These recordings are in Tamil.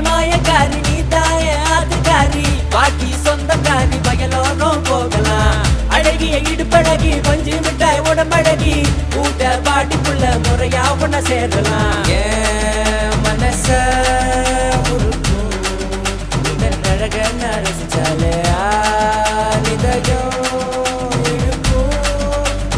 மாயக்காரி நீ தாய ஆத்துக்காரி பாட்டி சொந்தக்காரி வயலோரம் போகலாம் அழகிய இடுப்பழகி கொஞ்சி மிட்டாய் உடம்பழகி கூட்ட பாட்டிக்குள்ள முறையா உன்ன சேரலாம் ஏன் மனச உருக்கும் அழக ரசிச்சாலே நிதயம் இழுக்கும்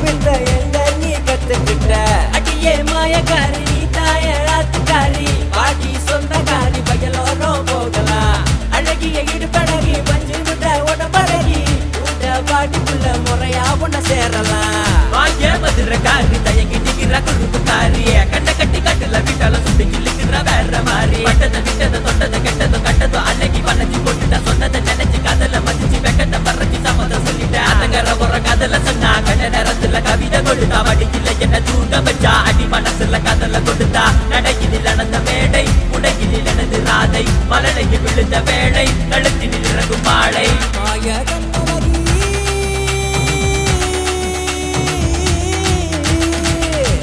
விந்த எங்க நீ கத்துக்கிட்ட அடியே மாயக்காரி நீ தாய ஆத்துக்காரி பாட்டி சொந்தக்காரி வயலோரம் போகலாம் அழகிய இடுப்பழகி பஞ்சு மிட்டாய் உடம்பழகி கூட்ட பாட்டிக்குள்ள முறையா உன்ன சேரலாம் வாய மதுரக்காரி தயங்கி நிக்கிற குழுப்புக்காரிய கண்ண கட்டி கட்டுல விட்டால சுட்டு கிள்ளுக்கிற வேற மாதிரி பட்டத விட்டத தொட்டத கெட்டதும் கட்டதும் அன்னைக்கு வளைச்சு போட்டுட்டா சொன்னதை நினைச்சு கதல மதிச்சு வெக்கட்ட பறச்சு சம்மதம் சொல்லிட்டா அதங்கற ஒரு கதல சொன்னா கண்ண நேரத்துல கவிதை கொடுத்தா வடிக்கில என்ன தூங்க வச்சா அடி மனசுல கதல கொடுத்தா நடையில் நடந்த மேடை உடையில் எனது ராதை மலனையில் விழுந்த வேளை கழுத்தில் இறங்கும் மாலை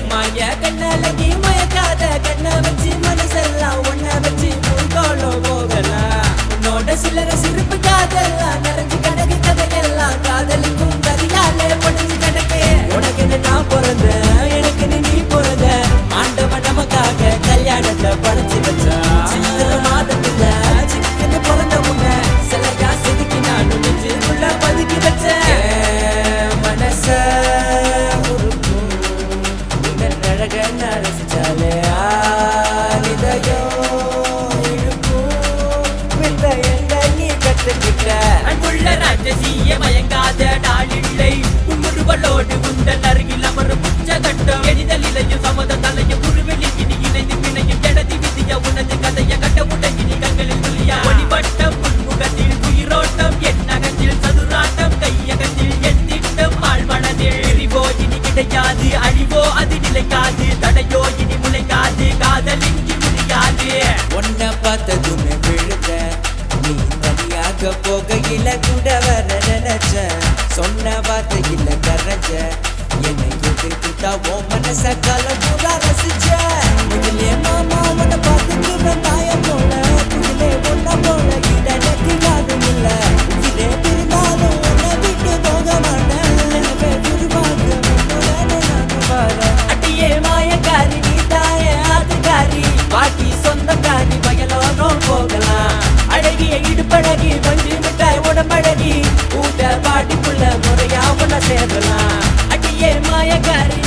மாய கண்ணழகி மயக்காத கண்ண வச்சு மனசெல்லாம் ஒன்ன வச்சு முன்கோளம் போகலாம் உன்னோட சிலர சிரிப்பு காதெல்லாம் நிறைஞ்சு கிடக்கு கதையெல்லாம் காதலிக்கும் கரியாலே பொடிஞ்சு கிடக்கு உனக்கு நான் பிறந்த எனக்கு நீ பிறந்த ஆண்டவன் நமக்காக கல்யாணத்தை படைச்சு வச்சா சித்திர மாதத்துல சிக்கன்னு பிறந்த உன்ன சிலையா செதுக்கி நானும் நெஞ்சுக்குள்ள பதுக்கி வச்சேன் மனச ரசிச்சாலே நிதயம் இழுக்கும் விந்த எங்க நீ கத்துக்கிட்ட அன்புள்ள ராஜசிய மயங்காத நாளில்லை உன்முறுவலோடு உந்தன் அருகில் அமரும் உச்ச கட்டம் எரிதல் இலையும் சமத தலையும் உருவெளி இனி இணைந்து பிணையும் ஜடதி விதிய உனது கதைய கட்ட உடையினி கண்களில் துளியா ஒளிவட்டம் உன்முகத்தில் உயிரோட்டம் என் நகத்தில் சதுராட்டம் கையகத்தில் என் திட்டம் ஆழ்மனதில் எரிவோ இனி கிடையாது அழிவோ அது நிலைக்காது தடையோ இனி முளைக்காது காதலின்றி முடியாது உன்னை பார்த்ததுமே விழுந்த நீ தனியாக போகையில கூட வர நினைச்ச சொன்ன வார்த்தையில கரைஞ்ச என்னை எதிர்த்துட்டா ஓ மனச கலமுறா ரசிச்ச இதுலே மாமா உன்னை பார்த்துட்டு தாய போல இதுலே ஒன்ன போல இடனுக்கு யாரும் இல்ல இதே திருந்தாலும் உன்னை விட்டு போக மாட்டேன் திருவாங்க நானும் வரேன் அடியே மாயக்காரி நீ தாய ஆத்துக்காரி பாட்டி சொந்தக்காரி வயலோரம் போகலாம் அழகிய இடுப்பழகி பஞ்சு மிட்டாய் உடம்பழகி கூட்ட பாட்டிக்குள்ள முறையா உன்ன சேரலாம் அடியே மாயக்காரி